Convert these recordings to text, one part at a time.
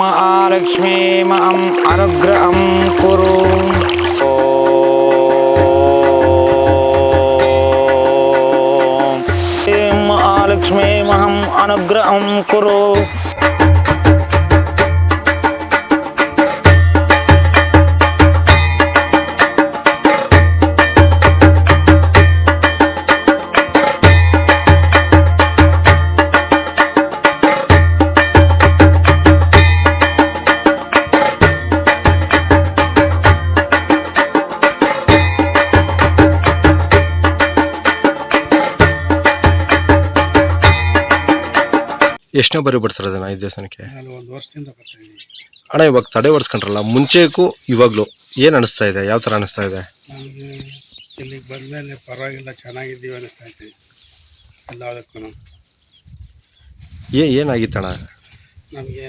महालक्ष्मी माम् अनुग्रहं कुरु। महालक्ष्मी माम् अनुग्रहं कुरु। ಎಷ್ಟನೇ ಬಾರಿ ಬರ್ತಾರೆ ಅದನ್ನ ಈ ದೇವಸ್ಥಾನಕ್ಕೆ? ನಾನು 1 ವರ್ಷದಿಂದ ಬರ್ತಾ ಇದ್ದೀನಿ ಅಣ್ಣ. ಇವಾಗ ತಡೆ ಹೊಡ್ಸ್ಕೊಂಡ್ರಲ್ಲ, ಮುಂಚೆಗೂ ಇವಾಗ್ಲೂ ಏನು ಅನಿಸ್ತಾ ಇದೆ? ಯಾವ ಥರ ಅನಿಸ್ತಾ ಇದೆ? ನನಗೆ ಇಲ್ಲಿಗೆ ಬಂದಮೇಲೆ ಪರವಾಗಿಲ್ಲ, ಚೆನ್ನಾಗಿದ್ದೀವಿ ಅನ್ನಿಸ್ತಾ ಇತ್ತು ಎಲ್ಲದಕ್ಕೂ. ಏನಾಗಿತ್ತಣ್ಣ? ನಮಗೆ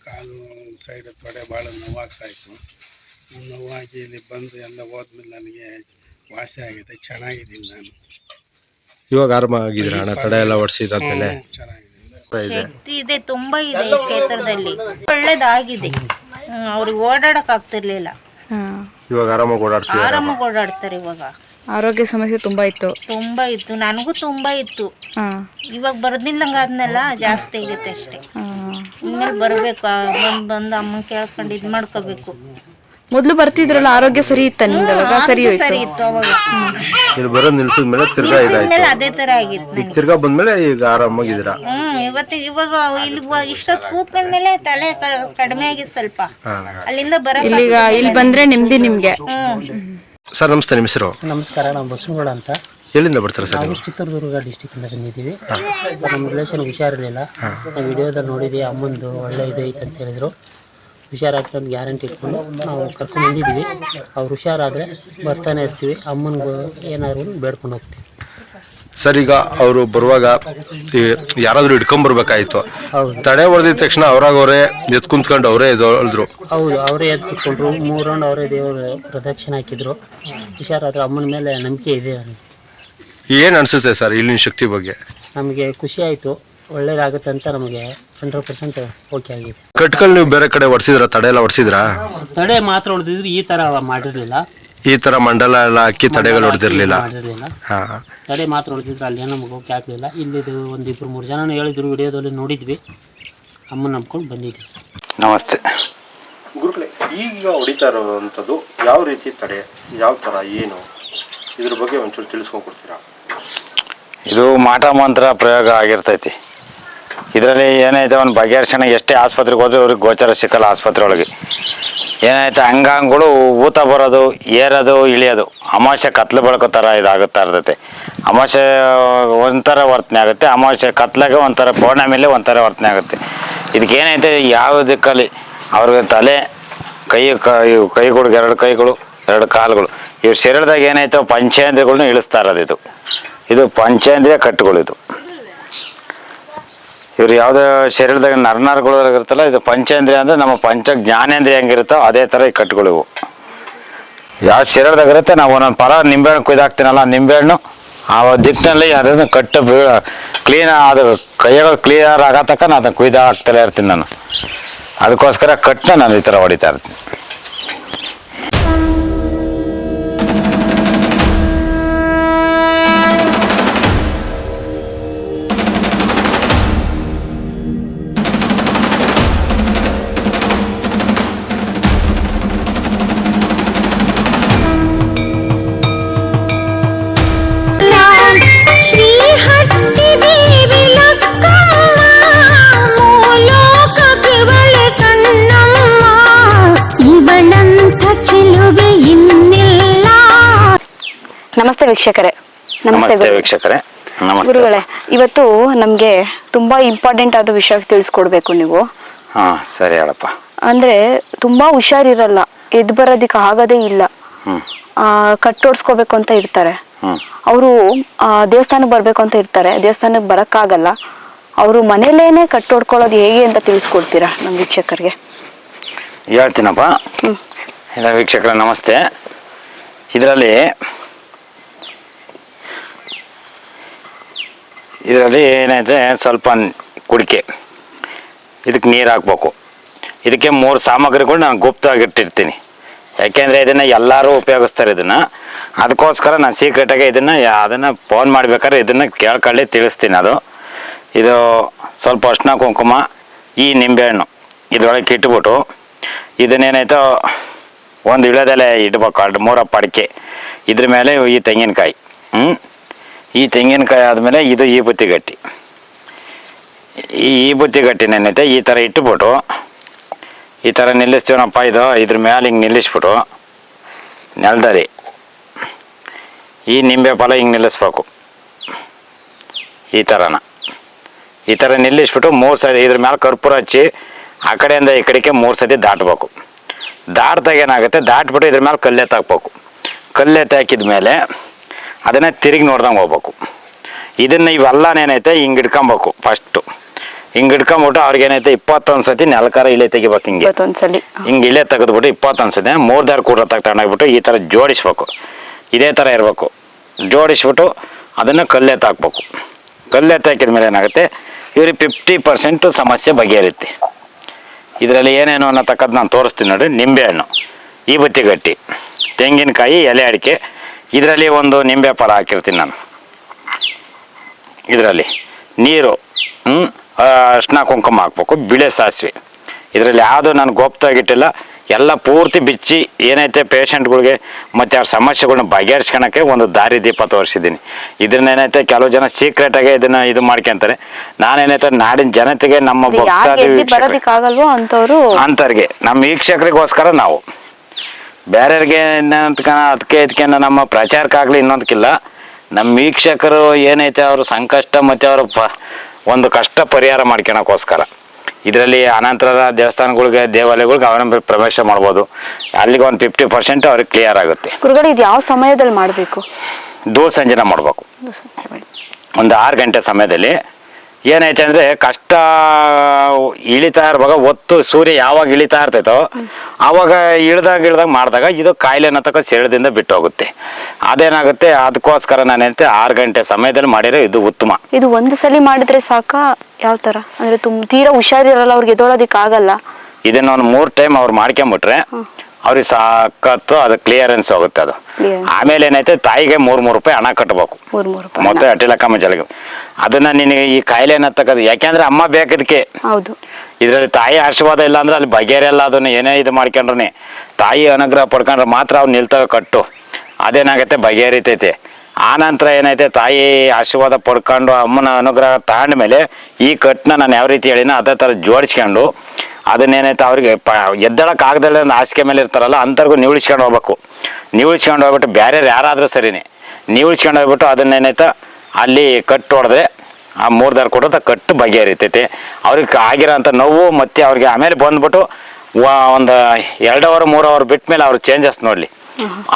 ಕಾಲು ಸೈಡ್ ತೊಡೆ ಭಾಳ ನೋವಾಗ್ತಾಯಿತ್ತು. ನೋವಾಗಿ ಇಲ್ಲಿ ಬಂದು ಎಲ್ಲ ಹೋದ್ಮೇಲೆ ನನಗೆ ವಾಸಿ ಆಗಿದೆ, ಚೆನ್ನಾಗಿದ್ದೀನಿ ನಾನು. ಇವಾಗ ಆರಾಮ ಆಗಿದ್ದೀರಾ ಅಣ್ಣ? ತಡೆ ಎಲ್ಲ ಹೊಡ್ಸಿದಾದ್ಮೇಲೆ ಚೆನ್ನಾಗಿದೆ. ಶಕ್ತಿ ಇದೆ, ತುಂಬಾ ಇದೆ ಈ ಕ್ಷೇತ್ರದಲ್ಲಿ. ಒಳ್ಳೇದಾಗಿದೆ. ಅವ್ರಿಗೆ ಓಡಾಡಕ್ ಆಗ್ತಿರ್ಲಿಲ್ಲ, ಇವಾಗ ಆರಾಮಾಗಿ ಓಡಾಡ್ತೀವಿ. ಆರಾಮಾಗಿ ಓಡಾಡ್ತಾರೆ. ಇವಾಗ ಆರೋಗ್ಯ ಸಮಸ್ಯೆ ತುಂಬಾ ಇತ್ತು. ನನಗೂ ತುಂಬಾ ಇತ್ತು. ಇವಾಗ ಬರ್ದಿಲ್ಲಂಗ ಆದ್ಮೇಲೆ ಜಾಸ್ತಿ ಆಗೈತೆ ಅಷ್ಟೇ. ಇನ್ಮೇಲೆ ಬರ್ಬೇಕು, ಬಂದು ಅಮ್ಮನ್ ಕೇಳ್ಕೊಂಡು ಇದ್ ಮಾಡ್ಕೋಬೇಕು. ಮೊದ್ಲು ಬರ್ತಿದ್ರಲ್ಲ, ಆರೋಗ್ಯ ಸರಿ ಇತ್ತ ನಿಮ್ದು? ಸರಿ ಇತ್ತು ಅವಾಗ. ಇಲ್ಲಿ ಬರೋದು ನಿಲ್ಸಿದ್ಮೇಲೆ ತಿರ್ಗಾ ಇದಾಯ್ತು. ಅದೇ ತರ ಆಗಿತ್ತು. ತಿರ್ಗಾ ಬಂದ್ಮೇಲೆ ಈಗ ಆರಾಮಾಗಿದ್ದೀರಾ? ಇವಾಗ ಇಲ್ಲಿ ಇಷ್ಟೊತ್ತು ಕೂತ್ಕೊಂಡ್ಮೇಲೆ ತಲೆ ಕಡಿಮೆ ಆಗಿತ್ತು ಸ್ವಲ್ಪ. ಅಲ್ಲಿಂದ ಇಲ್ಲಿ ಬಂದ್ರೆ ನೆಮ್ಮದಿ ನಿಮ್ಗೆ. ಸರ್ ನಮಸ್ತೆ, ನಿಮ್ಮ ಹೆಸರು? ನಮಸ್ಕಾರ, ನಾವು ಬಸವನಗೌಡ ಅಂತ. ಎಲ್ಲಿಂದ ಬರ್ತಾರೆ ಸರ್? ನಾವು ಚಿತ್ರದುರ್ಗ ಡಿಸ್ಟಿಕ್ಕಿಂದ ಬಂದಿದ್ದೀವಿ. ನಮ್ಮ ರಿಲೇಷನ್ ಹುಷಾರಿರಲಿಲ್ಲ. ನಾವು ವಿಡಿಯೋದಲ್ಲಿ ನೋಡಿದ್ವಿ, ಅಮ್ಮಂದು ಒಳ್ಳೆ ಇದೈತೆ ಅಂತ ಹೇಳಿದ್ರು. ಹುಷಾರಾಗ್ತಂದು ಗ್ಯಾರಂಟಿ ಇಟ್ಕೊಂಡು ನಾವು ಕರ್ಕೊಂಡು ಬಂದಿದ್ದೀವಿ. ಅವ್ರು ಹುಷಾರಾದರೆ ಬರ್ತಾನೆ ಇರ್ತೀವಿ. ಅಮ್ಮನಿಗೂ ಏನಾದ್ರು ಬೇಡ್ಕೊಂಡು ಹೋಗ್ತೀವಿ. ಸರ್, ಈಗ ಅವರು ಬರುವಾಗ ಯಾರಾದರೂ ಹಿಡ್ಕೊಂಬರ್ಬೇಕಾಯ್ತು. ತಡೆ ಹೊಡೆದಿದ ತಕ್ಷಣ ಅವರೇ ಎದ್ದು ಕುಂತ್ಕೊಂಡು ಅವರೇ ಎದ್ದೊಳಿದ್ರು. ಹೌದು, ಅವರೇ ಎದ್ದು ಕುತ್ಕೊಂಡ್ರು. 3 ರೌಂಡ್ ಅವರೇ ದೇವರು ಪ್ರದಕ್ಷಿಣೆ ಹಾಕಿದ್ರು. ಹುಷಾರಾದ್ರು. ಅಮ್ಮನ ಮೇಲೆ ನಂಬಿಕೆ ಇದೆ. ಏನು ಅನಿಸುತ್ತೆ ಸರ್ ಇಲ್ಲಿನ ಶಕ್ತಿ ಬಗ್ಗೆ? ನಮಗೆ ಖುಷಿ ಆಯಿತು, ಒಳ್ಳೇದಾಗುತ್ತೆ ಅಂತ ನಮಗೆ 100% ಓಕೆ ಆಗಿದೆ. ಕಟ್ಗಳು ನೀವು ಬೇರೆ ಕಡೆ ಹೊಡ್ಸಿದ್ರ? ತಡೆ ಎಲ್ಲ ಹೊಡ್ಸಿದ್ರಾ? ತಡೆ ಮಾತ್ರ ಹೊಡೆದಿದ್ರು, ಈ ಥರ ಮಾಡಿರಲಿಲ್ಲ. ಈ ತರ ಮಂಡಲ ಎಲ್ಲ ಹಾಕಿ ತಡೆಗಳು ಹೊಡೆದಿರ್ಲಿಲ್ಲ. ತಡೆ ಮಾತ್ರ ಹೊಡೆದಿದ್ರು, ಅಲ್ಲಿ ಏನೋ ಹೋಗಕ್ಕೆ ಆಗಲಿಲ್ಲ. ಇಲ್ಲಿದು 1-2-3 ಜನ ಹೇಳಿದ್ರು, ವಿಡಿಯೋದಲ್ಲಿ ನೋಡಿದ್ವಿ. ಅಮ್ಮನ ನಂಬ್ಕೊಂಡು ಬಂದಿದ್ವಿ. ನಮಸ್ತೆ ಗುರುಗಳೇ, ಈಗ ಹೊಡಿತಾ ಇರೋವಂಥದ್ದು ಯಾವ ರೀತಿ ತಡೆ, ಯಾವ ಥರ, ಏನು, ಇದ್ರ ಬಗ್ಗೆ ಒಂಚೂರು ತಿಳಿಸ್ಕೊಂಡ್ಕೊಡ್ತೀರಾ? ಇದು ಮಾಟ ಮಂತ್ರ ಪ್ರಯೋಗ ಆಗಿರ್ತೈತಿ. ಇದರಲ್ಲಿ ಏನೈತೆ, ಒಂದು ಬಗೆಹರಿಸೋಣ ಎಷ್ಟೇ ಆಸ್ಪತ್ರೆಗೆ ಹೋದ್ರೆ ಅವ್ರಿಗೆ ಗೋಚರ ಸಿಕ್ಕಲ್ಲ. ಆಸ್ಪತ್ರೆ ಒಳಗೆ ಏನಾಯ್ತು, ಅಂಗಾಂಗಗಳು ಊತ ಬರೋದು, ಏರೋದು, ಇಳಿಯೋದು, ಅಮಾವಾಸ್ಯೆ ಕತ್ಲು ಬೆಳಕೋ ಥರ ಇದಾಗುತ್ತಾ ಇರ್ತೈತೆ. ಅಮಾವಾಸ್ಯೆ ಒಂಥರ ವರ್ತನೆ ಆಗುತ್ತೆ, ಅಮಾವಾಸ್ಯೆ ಕತ್ಲಾಗೆ ಒಂಥರ, ಪೌರ್ಣಮಿಲಿ ಒಂಥರ ವರ್ತನೆ ಆಗುತ್ತೆ. ಇದಕ್ಕೇನೈತೆ, ಯಾವ ದಿಕ್ಕಲ್ಲಿ ಅವ್ರಿಗೆ ತಲೆ, ಕೈಗಳು, 2 ಕೈಗಳು, 2 ಕಾಲುಗಳು, ಇವು ಶರೀರದಾಗ ಏನೈತೆ ಪಂಚೇಂದ್ರಿಯಗಳನ್ನ ಇಳಿಸ್ತಾ ಇರೋದು. ಇದು ಪಂಚೇಂದ್ರಿಯ ಕಟ್ಟುಗಳು. ಇವ್ರು ಯಾವುದೇ ಶರೀರದಾಗ ನರಗಳು ಇರುತ್ತಲ್ಲ, ಇದು ಪಂಚೇಂದ್ರಿಯ ಅಂದರೆ ನಮ್ಮ ಜ್ಞಾನೇಂದ್ರಿಯ ಹೆಂಗಿರುತ್ತೋ ಅದೇ ಥರ ಈ ಕಟ್ಟುಗಳು ಇವು. ಯಾವ ಶರೀರದಾಗ ಇರುತ್ತೆ, ನಾವು ಒಂದೊಂದು ಫಲ ನಿಂಬೆಹಣ್ಣು ಕುಯ್ದಾಕ್ತೀನಲ್ಲ, ನಿಂಬೆಹಣ್ಣು ಆ ದಿಕ್ಕಿನಲ್ಲಿ ಅದನ್ನು ಕಟ್ಟು ಕ್ಲೀನ್, ಅದು ಕೈಗಳು ಕ್ಲಿಯರ್ ಆಗೋ ತನಕ ನಾನು ಅದನ್ನು ಕುಯ್ದಾಕ್ತಲೇ ಇರ್ತೀನಿ. ನಾನು ಅದಕ್ಕೋಸ್ಕರ ಕಟ್ಟನ್ನ ನಾನು ಈ ಥರ ಹೊಡಿತಾ ಇರ್ತೀನಿ. ನಮಸ್ತೆ ವೀಕ್ಷಕರೇ. ನಮಸ್ತೆ ವೀಕ್ಷಕರೇ. ಗುರುಗಳೇ, ಇವತ್ತು ನಮಗೆ ತುಂಬಾ ಇಂಪಾರ್ಟೆಂಟ್ ಆದ ವಿಷಯ ತಿಳಿಸ್ಕೊಡ್ಬೇಕು ನೀವು. ಸರಿ ಹೇಳಪ್ಪ. ಅಂದ್ರೆ ತುಂಬಾ ಹುಷಾರಿರಲ್ಲ, ಎದ್ದು ಬರೋದಕ್ಕೆ ಆಗದೇ ಇಲ್ಲ, ಕಟ್ಟೋಡ್ಸ್ಕೋಬೇಕು ಅಂತ ಇರ್ತಾರೆ. ಅವರು ದೇವಸ್ಥಾನಕ್ಕೆ ಬರ್ಬೇಕು ಅಂತ ಇರ್ತಾರೆ, ದೇವಸ್ಥಾನಕ್ಕೆ ಬರಕ್ಕಾಗಲ್ಲ. ಅವರು ಮನೇಲೇನೆ ಕಟ್ಟೋಡ್ಕೊಳ್ಳೋದು ಹೇಗೆ ಅಂತ ತಿಳಿಸ್ಕೊಡ್ತೀರಾ ನಮ್ಮ ವೀಕ್ಷಕರಿಗೆ? ಹೇಳ್ತೀನಪ್ಪ. ಎಲ್ಲ ವೀಕ್ಷಕರ ನಮಸ್ತೆ. ಇದರಲ್ಲಿ ಏನೈತೆ, ಸ್ವಲ್ಪ ಕುಡಿಕೆ, ಇದಕ್ಕೆ ನೀರು ಹಾಕ್ಬೇಕು. ಇದಕ್ಕೆ 3 ಸಾಮಗ್ರಿಗಳು ನಾನು ಗುಪ್ತವಾಗಿಟ್ಟಿರ್ತೀನಿ. ಯಾಕೆಂದರೆ ಇದನ್ನು ಎಲ್ಲರೂ ಉಪಯೋಗಿಸ್ತಾರೆ ಇದನ್ನು. ಅದಕ್ಕೋಸ್ಕರ ನಾನು ಸೀಕ್ರೆಟಾಗಿ ಅದನ್ನು ಫೋನ್ ಮಾಡ್ಬೇಕಾದ್ರೆ ಇದನ್ನು ಕೇಳ್ಕೊಳ್ಳಿ ತಿಳಿಸ್ತೀನಿ. ಇದು ಸ್ವಲ್ಪ ಅರ್ಶಿನ ಕುಂಕುಮ, ಈ ನಿಂಬೆಹಣ್ಣು ಇದರೊಳಗೆ ಇಟ್ಬಿಟ್ಟು ಇದನ್ನೇನಾಯ್ತೋ ಒಂದು ಇಳೆದೆಲೆ ಇಡ್ಬೇಕು, 3 ಅಡಿಕೆ. ಇದ್ರ ಮೇಲೆ ಈ ತೆಂಗಿನಕಾಯಿ, ಈ ತೆಂಗಿನಕಾಯಿ ಆದಮೇಲೆ ಇದು ಈ ಬುತ್ತಿಗಟ್ಟಿ. ಈ ಬುತ್ತಿಗಟ್ಟಿನೇನೈತೆ ಈ ಥರ ಇಟ್ಬಿಟ್ಟು ಈ ಥರ ನಿಲ್ಲಿಸ್ತೀವನಪ್ಪ. ಇದ್ರ ಮೇಲೆ ಹಿಂಗೆ ನಿಲ್ಲಿಸ್ಬಿಟ್ಟು ನೆಲದಲ್ಲಿ ಈ ನಿಂಬೆ ಫಲ ಹಿಂಗೆ ನಿಲ್ಲಿಸ್ಬೇಕು. ಈ ಥರ ನಿಲ್ಲಿಸ್ಬಿಟ್ಟು 3 ಸತಿ ಇದ್ರ ಮೇಲೆ ಕರ್ಪೂರ ಹಚ್ಚಿ ಆ ಕಡೆಯಿಂದ ಈ ಕಡೆಗೆ 3 ಸತಿ ದಾಟಬೇಕು. ದಾಟ್ದಾಗ ಏನಾಗುತ್ತೆ, ದಾಟ್ಬಿಟ್ಟು ಇದ್ರ ಮೇಲೆ ಕಲ್ಲೆತ್ತು ಹಾಕ್ಬೇಕು. ಕಲ್ಲೆತ್ತು ಹಾಕಿದ ಮೇಲೆ ಅದನ್ನು ತಿರುಗಿ ನೋಡ್ದಂಗೆ ಹೋಗ್ಬೇಕು. ಇವೆಲ್ಲನೇನೈತೆ ಹಿಂಗೆ ಇಟ್ಕೊಬೇಕು. ಫಸ್ಟು ಹಿಂಗೆ ಇಟ್ಕೊಂಬಿಟ್ಟು ಅವ್ರಿಗೇನೈತೆ 21 ಸತಿ ನೆಲಕಾರ ಇಳೆ ತೆಗಿಬೇಕು. ಹಿಂಗೆ ಇಳೆ ತೆಗೆದ್ಬಿಟ್ಟು 21 ಸತಿ 3 ದಾರ ಕೂಡ ತಗೊಂಡೋಗ್ಬಿಟ್ಟು ಈ ಥರ ಜೋಡಿಸ್ಬೇಕು. ಇದೇ ಥರ ಇರಬೇಕು. ಜೋಡಿಸ್ಬಿಟ್ಟು ಅದನ್ನು ಕಲ್ಲೆತ್ತು ಹಾಕ್ಬೇಕು. ಕಲ್ಲೆತ್ತು ಹಾಕಿದ ಮೇಲೆ ಏನಾಗುತ್ತೆ, ಇವ್ರಿಗೆ 50% ಸಮಸ್ಯೆ ಬಗೆಹರಿಯುತ್ತೆ. ಇದರಲ್ಲಿ ಏನೇನು ಅನ್ನತಕ್ಕದ್ದು ನಾನು ತೋರಿಸ್ತೀನಿ ನೋಡಿ. ನಿಂಬೆಹಣ್ಣು, ಈ ಬುತ್ತಿಗಟ್ಟಿ, ತೆಂಗಿನಕಾಯಿ, ಎಲೆ ಅಡಿಕೆ, ಇದರಲ್ಲಿ ಒಂದು ನಿಂಬೆ ಫಲ ಹಾಕಿರ್ತೀನಿ ನಾನು. ಇದರಲ್ಲಿ ನೀರು, ಅರ್ಶಿನ ಕುಂಕುಮ ಹಾಕ್ಬೇಕು, ಬಿಳೆ ಸಾಸಿವೆ. ಇದರಲ್ಲಿ ಯಾವುದು ನಾನು ಗುಪ್ತವಾಗಿಟ್ಟಿಲ್ಲ, ಎಲ್ಲ ಪೂರ್ತಿ ಬಿಚ್ಚಿ ಏನೈತೆ ಪೇಷಂಟ್ಗಳಿಗೆ ಮತ್ತು ಅವ್ರ ಸಮಸ್ಯೆಗಳನ್ನ ಬಗೆಹರಿಸ್ಕೊಳಕ್ಕೆ ಒಂದು ದಾರಿ ದೀಪ ತೋರಿಸಿದ್ದೀನಿ. ಇದನ್ನೇನೈತೆ ಕೆಲವು ಜನ ಸೀಕ್ರೆಟಾಗೆ ಇದು ಮಾಡ್ಕೊಂತಾರೆ. ನಾನೇನೈತೆ ನಾಡಿನ ಜನತೆಗೆ, ನಮ್ಮ ಅಂಥವ್ರಿಗೆ, ನಮ್ಮ ವೀಕ್ಷಕರಿಗೋಸ್ಕರ ನಾವು ಬೇರೆಯವ್ರಿಗೆ ಅದಕ್ಕೆ ಇದಕ್ಕೆ ನಮ್ಮ ಪ್ರಚಾರಕ್ಕಾಗಲಿ ಇನ್ನೊಂದಕ್ಕಿಲ್ಲ. ನಮ್ಮ ವೀಕ್ಷಕರು ಏನೈತೆ ಅವ್ರ ಸಂಕಷ್ಟ ಮತ್ತು ಅವ್ರ ಒಂದು ಕಷ್ಟ ಪರಿಹಾರ ಮಾಡ್ಕೊಳಕ್ಕೋಸ್ಕರ ಇದರಲ್ಲಿ ಅನಂತರ ದೇವಸ್ಥಾನಗಳಿಗೆ, ದೇವಾಲಯಗಳಿಗೆ ಅವರ ಪ್ರವೇಶ ಮಾಡ್ಬೋದು. ಅಲ್ಲಿಗೆ ಒಂದು 50% ಅವ್ರಿಗೆ ಕ್ಲಿಯರ್ ಆಗುತ್ತೆ. ಗುರುಗಳು ಇದು ಯಾವ ಸಮಯದಲ್ಲಿ ಮಾಡಬೇಕು? ದೂರ ಸಂಜೆನ ಮಾಡಬೇಕು. ಒಂದು 6 ಗಂಟೆ ಸಮಯದಲ್ಲಿ ಏನೈತೆ ಅಂದರೆ ಕಷ್ಟ ಇಳಿತಾ ಇರುವಾಗ ಹೊತ್ತು ಸೂರ್ಯ ಯಾವಾಗ ಇಳಿತಾ ಇರ್ತೈತೋ ಆವಾಗ ಇಳ್ದಾಗ ಮಾಡಿದಾಗ ಇದು ಕಾಯಿಲೆ ಅನ್ನತಕ್ಕ ಸೆಳೆದಿಂದ ಬಿಟ್ಟು ಹೋಗುತ್ತೆ. ಅದೇನಾಗುತ್ತೆ, ಅದಕ್ಕೋಸ್ಕರ ನಾನು ಹೇಳ್ತೆ 6 ಗಂಟೆ ಸಮಯದಲ್ಲಿ ಮಾಡಿರೋ ಇದು ಉತ್ತಮ. ಇದು ಒಂದು ಸಲ ಮಾಡಿದ್ರೆ ಸಾಕ? ಯಾವ ಥರ ಅಂದರೆ ತೀರಾ ಹುಷಾರಿರಲ್ಲ, ಅವ್ರಿಗೆ ಎದೊಳೋದಕ್ಕೆ ಆಗಲ್ಲ. ಇದನ್ನ ಒಂದು 3 ಟೈಮ್ ಅವ್ರು ಮಾಡ್ಕೊಂಬಿಟ್ರೆ ಅವ್ರಿಗೆ ಸಾಕತ್ತು ಅದು ಕ್ಲಿಯರೆನ್ಸ್ ಹೋಗುತ್ತೆ. ಅದು ಆಮೇಲೆ ಏನೈತೆ, ತಾಯಿಗೆ 3 ರೂಪಾಯಿ ಹಣ ಕಟ್ಟಬೇಕು. ಮತ್ತೆ ಅಟ್ಟಿಲಕ್ಕಮ್ಮ ಜಲಗೆ ಅದನ್ನ ನಿನಗೆ ಈ ಕಾಯಿಲೆ ಅನ್ನತಕ್ಕದ್ದು. ಯಾಕೆಂದ್ರೆ ಅಮ್ಮ ಬೇಕದಕ್ಕೆ. ಹೌದು. ಇದರಲ್ಲಿ ತಾಯಿ ಆಶೀರ್ವಾದ ಇಲ್ಲ ಅಂದ್ರೆ ಅಲ್ಲಿ ಬಗೆಹರಿಯಲ್ಲ. ಅದನ್ನ ಏನೇ ಇದು ಮಾಡ್ಕೊಂಡ್ರೆ, ತಾಯಿ ಅನುಗ್ರಹ ಪಡ್ಕೊಂಡ್ರೆ ಮಾತ್ರ ಅವ್ನು ನಿಲ್ತವೆ ಕಟ್ಟು. ಅದೇನಾಗತ್ತೆ, ಬಗೆಹರಿತೈತೆ. ಆ ನಂತರ ಏನೈತೆ, ತಾಯಿ ಆಶೀರ್ವಾದ ಪಡ್ಕೊಂಡು ಅಮ್ಮನ ಅನುಗ್ರಹ ತಗೊಂಡ್ಮೇಲೆ ಈ ಕಟ್ಟನ್ನ ನಾನು ಯಾವ ರೀತಿ ಹೇಳಿನ ಅದೇ ಥರ ಜೋಡಿಸ್ಕೊಂಡು ಅದನ್ನೇನೈತೆ ಅವ್ರಿಗೆ ಎದ್ದಳಕ್ಕೆ ಆಗದಲ್ಲ ಹಾಸಿಗೆ ಮೇಲೆ ಇರ್ತಾರಲ್ಲ ಅಂಥವ್ರಿಗೂ ನೀವಿಳಿಸ್ಕೊಂಡು ಹೋಗ್ಬೇಕು. ನೀವಿಳಿಸ್ಕೊಂಡು ಹೋಗ್ಬಿಟ್ಟು ಬೇರೆ ಯಾರಾದರೂ ಸರಿನೇ ನೀವಿಳಿಸ್ಕೊಂಡು ಹೋಗ್ಬಿಟ್ಟು ಅದನ್ನೇನೈತೆ ಅಲ್ಲಿ ಕಟ್ಟು ಹೊಡೆದ್ರೆ ಆ 3 ದಾರ ಕೊಡೋದು ಕಟ್ಟು ಬಗೆಹರಿತೈತೆ. ಅವ್ರಿಗೆ ಆಗಿರೋಂಥ ನೋವು ಮತ್ತು ಅವ್ರಿಗೆ ಆಮೇಲೆ ಬಂದ್ಬಿಟ್ಟು ಒಂದು 2 ಅವರ್ 3 ಅವರ್ ಬಿಟ್ಟ ಮೇಲೆ ಅವ್ರು ಚೇಂಜಸ್ ನೋಡಲಿ.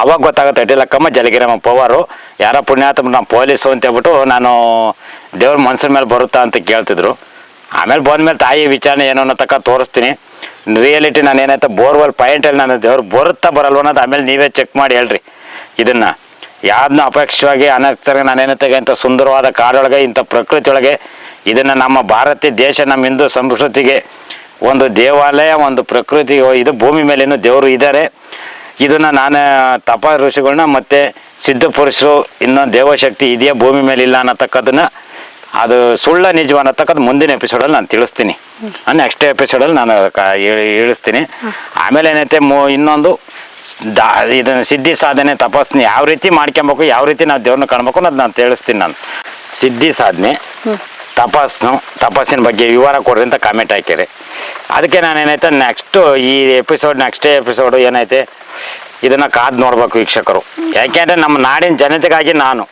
ಅವಾಗ ಗೊತ್ತಾಗುತ್ತೆ ಅಡ್ಡಿಲಕ್ಕಮ್ಮ ಜಲಗಿರಮ್ಮ ಪವರು ಯಾರ ಪುಣ್ಯಾತ್ಮ ನಾವು ಪೊಲೀಸು ಅಂತ ಹೇಳ್ಬಿಟ್ಟು ನಾನು ದೇವ್ರ ಮನ್ಸಿನ ಮೇಲೆ ಬರುತ್ತಾ ಅಂತ ಕೇಳ್ತಿದ್ರು. ಆಮೇಲೆ ಬಂದಮೇಲೆ ತಾಯಿ ವಿಚಾರಣೆ ಏನೋ ಅನ್ನತಕ್ಕ ತೋರಿಸ್ತೀನಿ. ರಿಯಾಲಿಟಿ ನಾನು ಏನಾಯ್ತು ಬೋರ್ವೆಲ್ ಪಾಯಿಂಟಲ್ಲಿ ನಾನು ದೇವ್ರು ಬರುತ್ತಾ ಬರಲ್ವ ಅನ್ನೋದು ಆಮೇಲೆ ನೀವೇ ಚೆಕ್ ಮಾಡಿ ಹೇಳ್ರಿ. ಇದನ್ನು ಯಾವ್ದನ್ನ ಅಪೇಕ್ಷವಾಗಿ ಅನರ್ಥವಾಗಿ ನಾನೇನತ್ತಾಗೆ ಇಂಥ ಸುಂದರವಾದ ಕಾಡೊಳಗೆ, ಇಂಥ ಪ್ರಕೃತಿಯೊಳಗೆ ಇದನ್ನು ನಮ್ಮ ಭಾರತೀಯ ದೇಶ, ನಮ್ಮ ಹಿಂದೂ ಸಂಸ್ಕೃತಿಗೆ ಒಂದು ದೇವಾಲಯ, ಒಂದು ಪ್ರಕೃತಿ, ಇದು ಭೂಮಿ ಮೇಲೇನು ದೇವರು ಇದ್ದಾರೆ. ಇದನ್ನು ನಾನು ತಪ ಋಷಿಗಳನ್ನ ಮತ್ತು ಸಿದ್ಧ ಪುರುಷರು ಇನ್ನೊಂದು ದೇವಶಕ್ತಿ ಇದೆಯಾ ಭೂಮಿ ಮೇಲೆ ಇಲ್ಲ ಅನ್ನತಕ್ಕದನ್ನ, ಅದು ಸುಳ್ಳ ನಿಜವ ಅನ್ನತಕ್ಕದ್ದು ಮುಂದಿನ ಎಪಿಸೋಡಲ್ಲಿ ನಾನು ತಿಳಿಸ್ತೀನಿ. ನೆಕ್ಸ್ಟ್ ಎಪಿಸೋಡಲ್ಲಿ ನಾನು ಹೇಳಿಸ್ತೀನಿ. ಆಮೇಲೆ ಏನೈತೆ ಇನ್ನೊಂದು ಇದನ್ನು ಸಿದ್ಧಿ ಸಾಧನೆ ತಪಸ್ಸನ್ನ ಯಾವ ರೀತಿ ಮಾಡ್ಕೊಬೇಕು, ಯಾವ ರೀತಿ ನಾವು ದೇವ್ರನ್ನ ಕಾಣಬೇಕು ಅನ್ನೋದು ನಾನು ತಿಳಿಸ್ತೀನಿ. ನಾನು ಸಿದ್ಧಿ ಸಾಧನೆ ತಪಸ್ಸಿನ ಬಗ್ಗೆ ವಿವರ ಕೊಡ್ರಿ ಅಂತ ಕಾಮೆಂಟ್ ಹಾಕಿರಿ. ಅದಕ್ಕೆ ನಾನೇನೈತೆ ನೆಕ್ಸ್ಟ್ ನೆಕ್ಸ್ಟ್ ಎಪಿಸೋಡು ಏನೈತೆ ಇದನ್ನು ಕಾದು ನೋಡ್ಬೇಕು ವೀಕ್ಷಕರು. ಯಾಕೆಂದರೆ ನಮ್ಮ ನಾಡಿನ ಜನತೆಗಾಗಿ ನಾನು,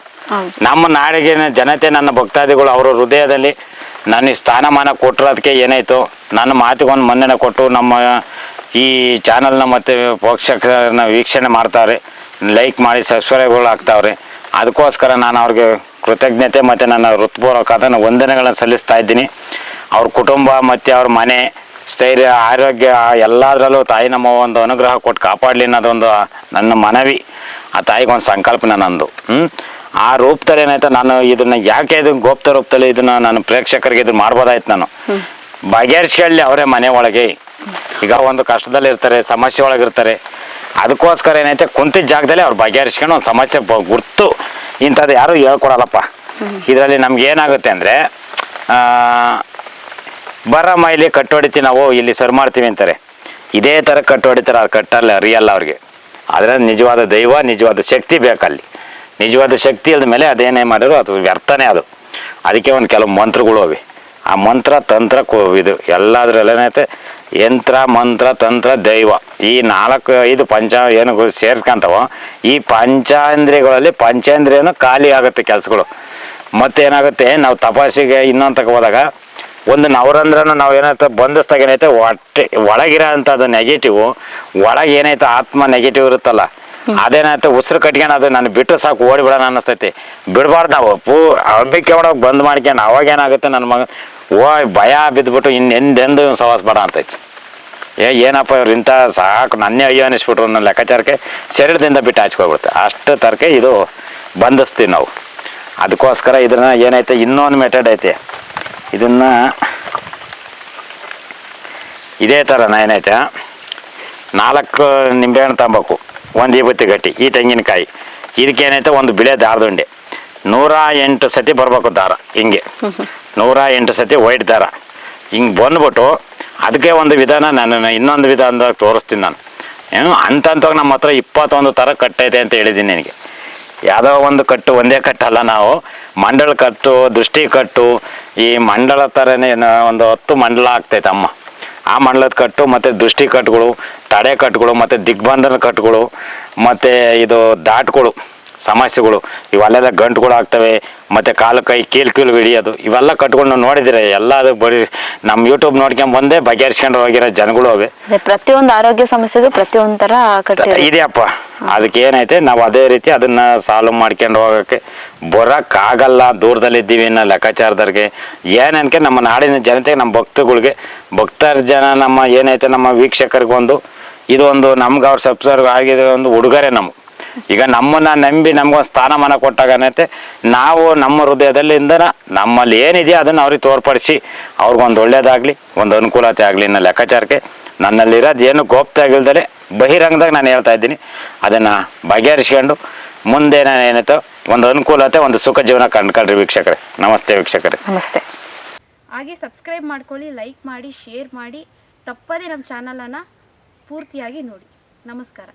ನಮ್ಮ ನಾಡಿನ ಜನತೆ, ನನ್ನ ಭಕ್ತಾದಿಗಳು ಅವರ ಹೃದಯದಲ್ಲಿ ನನ್ನ ಸ್ಥಾನಮಾನ ಕೊಟ್ಟಿರೋದಕ್ಕೆ ಏನಾಯಿತು, ನನ್ನ ಮಾತಿಗೊಂದು ಮನ್ನಣೆ ಕೊಟ್ಟು ನಮ್ಮ ಈ ಚಾನಲ್ನ ಮತ್ತು ಪ್ರೇಕ್ಷಕರನ್ನ ವೀಕ್ಷಣೆ ಮಾಡ್ತಾವ್ರೆ, ಲೈಕ್ ಮಾಡಿ ಸಬ್ಸ್ಕ್ರೈಬ್ಗಳು ಆಗ್ತಾವ್ರೆ. ಅದಕ್ಕೋಸ್ಕರ ನಾನು ಅವ್ರಿಗೆ ಕೃತಜ್ಞತೆ ಮತ್ತು ನನ್ನ ಹೃತ್ಪೂರ್ವಕವಾದ ವಂದನೆಗಳನ್ನು ಸಲ್ಲಿಸ್ತಾ ಇದ್ದೀನಿ. ಅವ್ರ ಕುಟುಂಬ ಮತ್ತು ಅವ್ರ ಮನೆ ಸ್ಥೈರ್ಯ, ಆರೋಗ್ಯ ಎಲ್ಲದರಲ್ಲೂ ತಾಯಿ ನಮ್ಮ ಒಂದು ಅನುಗ್ರಹ ಕೊಟ್ಟು ಕಾಪಾಡಲಿ ಅನ್ನೋದೊಂದು ನನ್ನ ಮನವಿ. ಆ ತಾಯಿಗೊಂದು ಸಂಕಲ್ಪನೆ ನಂದು. ಆ ರೂಪದಲ್ಲಿ ಏನಾಯ್ತು, ನಾನು ಇದನ್ನು ಯಾಕೆ ಇದನ್ನು ಗುಪ್ತ ರೂಪದಲ್ಲಿ ಇದನ್ನು ನಾನು ಪ್ರೇಕ್ಷಕರಿಗೆ ಇದನ್ನು ಮಾಡ್ಬೋದಾಯ್ತು. ನಾನು ಬಗೆಹರಿಸ್ಕೊಳ್ಳಿ ಅವರೇ ಮನೆ ಒಳಗೆ ಈಗ ಒಂದು ಕಷ್ಟದಲ್ಲಿ ಇರ್ತಾರೆ, ಸಮಸ್ಯೆ ಒಳಗಿರ್ತಾರೆ. ಅದಕ್ಕೋಸ್ಕರ ಏನೈತೆ ಕುಂತಿದ್ದ ಜಾಗದಲ್ಲಿ ಅವ್ರು ಬಗೆಹರಿಸ್ಕೊಂಡು ಒಂದು ಸಮಸ್ಯೆ ಗುರ್ತು ಇಂಥದ್ದು ಯಾರು ಹೇಳ್ಕೊಡಲ್ಲಪ್ಪ. ಇದರಲ್ಲಿ ನಮ್ಗೆ ಏನಾಗುತ್ತೆ ಅಂದರೆ ಬರ ಮೈಲಿ ಕಟ್ಟು ಹೊಡಿತೀವಿ ನಾವು, ಇಲ್ಲಿ ಸರ್ ಮಾಡ್ತೀವಿ ಅಂತಾರೆ. ಇದೇ ಥರ ಕಟ್ಟು ಹೊಡಿತಾರೆ, ಅದು ಕಟ್ಟಲ್ಲ ಅರಿಯಲ್ಲ ಅವ್ರಿಗೆ. ಆದರೆ ನಿಜವಾದ ದೈವ, ನಿಜವಾದ ಶಕ್ತಿ ಬೇಕಲ್ಲಿ. ನಿಜವಾದ ಶಕ್ತಿ ಇಲ್ದ ಮೇಲೆ ಅದೇನೇ ಮಾಡಿದ್ರು ಅದು ವ್ಯರ್ಥನೇ ಅದು. ಅದಕ್ಕೆ ಒಂದು ಕೆಲವು ಮಂತ್ರಗಳು ಅವೆ. ಆ ಮಂತ್ರ ತಂತ್ರ ಇದು ಎಲ್ಲದ್ರಲ್ಲೇನೈತೆ ಯಂತ್ರ ಮಂತ್ರ ತಂತ್ರ ದೈವ ಈ 4-5 ಪಂಚ ಏನು ಸೇರ್ಸ್ಕೊಂತವ. ಈ ಪಂಚೇಂದ್ರಿಯಗಳಲ್ಲಿ ಪಂಚೇಂದ್ರಿಯನು ಖಾಲಿ ಆಗುತ್ತೆ ಕೆಲಸಗಳು. ಮತ್ತೇನಾಗುತ್ತೆ, ನಾವು ತಪಾಸಿಗೆ ಇನ್ನೊಂದು ತಗ ಹೋದಾಗ ಒಂದು ನವರಂಧ್ರನ ನಾವು ಏನಾಯ್ತು ಬಂಧಿಸ್ದಾಗ ಏನೈತೆ ಒಳಗಿರೋ ಅಂಥದ್ದು ನೆಗೆಟಿವ್, ಒಳಗೆ ಏನೈತೆ ಆತ್ಮ ನೆಗೆಟಿವ್ ಇರುತ್ತಲ್ಲ, ಅದೇನಾಯ್ತು ಉಸಿರು ಕಟ್ಕೊಂಡು ಅದು ನಾನು ಬಿಟ್ಟು ಸಾಕು ಓಡಿಬಿಡೋಣ ಅನ್ನಿಸ್ತೈತಿ. ಬಿಡಬಾರ್ದು ನಾವು ಅರ್ಬಿಕೆ ಒಳಗೆ ಬಂದ್ ಮಾಡ್ಕೊಂಡು ಅವಾಗೇನಾಗುತ್ತೆ ನನ್ನ ಮಗ ಭಯ ಬಿದ್ದುಬಿಟ್ಟು ಇನ್ನೆಂದೆಂದು ಸವಾಸ ಬೇಡ ಅಂತೈತಿ. ಏನಪ್ಪ ಇವ್ರು ಇಂಥ ಸಾಕು ನನ್ನೇ ಅಯ್ಯೋ ಅನ್ನಿಸ್ಬಿಟ್ರು ನನ್ನ ಲೆಕ್ಕಾಚಾರಕ್ಕೆ ಶರೀರದಿಂದ ಬಿಟ್ಟು ಹಚ್ಕೊಬಿಡುತ್ತೆ. ಅಷ್ಟು ತರಕೆ ಇದು ಬಂಧಿಸ್ತೀವಿ ನಾವು. ಅದಕ್ಕೋಸ್ಕರ ಇದನ್ನ ಏನೈತೆ ಇನ್ನೊಂದು ಮೆಥಡ್ ಐತೆ. ಇದನ್ನ ಇದೇ ಥರನ ಏನೈತೆ 4 ನಿಂಬೆಹಣ್ಣು ತಗೋಬೇಕು, 1 ಈಬತ್ತಿ ಗಟ್ಟಿ, ಈ ತೆಂಗಿನಕಾಯಿ, ಇದಕ್ಕೇನೈತೆ ಒಂದು ಬಿಳೆ ದಾರದುಂಡೆ 108 ಸತಿ ಬರ್ಬೇಕು ದಾರ. ಹಿಂಗೆ 108 ಸತಿ ವೈಟ್ ದಾರ ಹಿಂಗೆ ಬಂದ್ಬಿಟ್ಟು ಅದಕ್ಕೆ ಒಂದು ವಿಧಾನ ನಾನು ಇನ್ನೊಂದು ವಿಧಾನದಾಗ ತೋರಿಸ್ತೀನಿ ನಾನು. ಏನು ಅಂತಂತವಾಗ ನಮ್ಮ ಹತ್ರ 21 ಥರ ಕಟ್ಟೈತೆ ಅಂತ ಹೇಳಿದ್ದೀನಿ ನಿನಗೆ. ಯಾವುದೋ ಒಂದು ಕಟ್ಟು ಒಂದೇ ಕಟ್ಟಲ್ಲ, ನಾವು ಮಂಡಳ ಕಟ್ಟು, ದೃಷ್ಟಿ ಕಟ್ಟು, ಈ ಮಂಡಳ ಥರನೇ ಒಂದು 10 ಮಂಡಲ ಆಗ್ತೈತೆ ಅಮ್ಮ. ಆ ಮಂಡಲದ ಕಟ್ಟು ಮತ್ತು ದೃಷ್ಟಿ ಕಟ್ಟುಗಳು, ತಡೆ ಕಟ್ಟುಗಳು, ಮತ್ತು ದಿಗ್ಬಂಧನ ಕಟ್ಟುಗಳು, ಮತ್ತು ಇದು ದಾಟ್ಗಳು ಸಮಸ್ಯೆಗಳು, ಇವೆಲ್ಲ ಗಂಟುಗಳು ಆಗ್ತವೆ. ಮತ್ತು ಕಾಲು ಕೈ ಕೀಲು ಹಿಡಿಯೋದು, ಇವೆಲ್ಲ ಕಟ್ಕೊಂಡು ನೋಡಿದಿರ ಎಲ್ಲ. ಅದು ಬರೀ ನಮ್ಮ ಯೂಟ್ಯೂಬ್ ನೋಡ್ಕೊಂಡ್ ಬಂದೇ ಬಗೆಹರಿಸ್ಕೊಂಡು ಹೋಗಿರೋ ಜನಗಳು ಅವೆ. ಪ್ರತಿಯೊಂದು ಆರೋಗ್ಯ ಸಮಸ್ಯೆಗೆ ಪ್ರತಿಯೊಂದು ತರ ಇದೆಯಪ್ಪ. ಅದಕ್ಕೆ ಏನೈತೆ ನಾವು ಅದೇ ರೀತಿ ಅದನ್ನ ಸಾಲ್ವ್ ಮಾಡ್ಕೊಂಡು ಹೋಗೋಕ್ಕೆ ಬರೋಕ್ಕಾಗಲ್ಲ, ದೂರದಲ್ಲಿದ್ದೀವಿ ಅನ್ನೋ ಲೆಕ್ಕಾಚಾರದವ್ರಿಗೆ. ಏನನ್ಕೆ ನಮ್ಮ ನಾಡಿನ ಜನತೆಗೆ, ನಮ್ಮ ಭಕ್ತರ ಜನ, ನಮ್ಮ ಏನೈತೆ ನಮ್ಮ ವೀಕ್ಷಕರಿಗೊಂದು ಇದೊಂದು ನಮ್ಗೆ ಅವ್ರು ಸಬ್ಸ್ಕ್ರೈಬ್ ಆಗಿದೆ ಒಂದು ಉಡುಗೊರೆ. ಈಗ ನಮ್ಮನ್ನ ನಂಬಿ ನಮ್ಗೊಂದು ಸ್ಥಾನಮಾನ ಕೊಟ್ಟಾಗ ಏನೈತೆ ನಾವು ನಮ್ಮ ಹೃದಯದಲ್ಲಿಂದ ನಮ್ಮಲ್ಲಿ ಏನಿದೆಯೋ ಅದನ್ನು ಅವ್ರಿಗೆ ತೋರ್ಪಡಿಸಿ ಅವ್ರಿಗೊಂದು ಒಳ್ಳೇದಾಗಲಿ, ಒಂದು ಅನುಕೂಲತೆ ಆಗಲಿ ಅನ್ನೋ ಲೆಕ್ಕಾಚಾರಕ್ಕೆ ನನ್ನಲ್ಲಿರೋದು ಏನು ಗೋಪ್ತಾಗಿಲ್ದಲೆ ಬಹಿರಂಗದಾಗ ನಾನು ಹೇಳ್ತಾ ಇದ್ದೀನಿ. ಅದನ್ನು ಬಗೆಹರಿಸ್ಕೊಂಡು ಮುಂದೆ ನಾನು ಏನೈತೋ ಒಂದು ಅನುಕೂಲತೆ, ಒಂದು ಸುಖ ಜೀವನ ಕಂಡ್ಕೊಳ್ರಿ ವೀಕ್ಷಕರೇ. ನಮಸ್ತೆ ವೀಕ್ಷಕರೇ. ನಮಸ್ತೆ. ಹಾಗೆ ಸಬ್ಸ್ಕ್ರೈಬ್ ಮಾಡ್ಕೊಳ್ಳಿ, ಲೈಕ್ ಮಾಡಿ, ಶೇರ್ ಮಾಡಿ, ತಪ್ಪದೇ ನಮ್ಮ ಚಾನಲನ್ನು ಪೂರ್ತಿಯಾಗಿ ನೋಡಿ. ನಮಸ್ಕಾರ.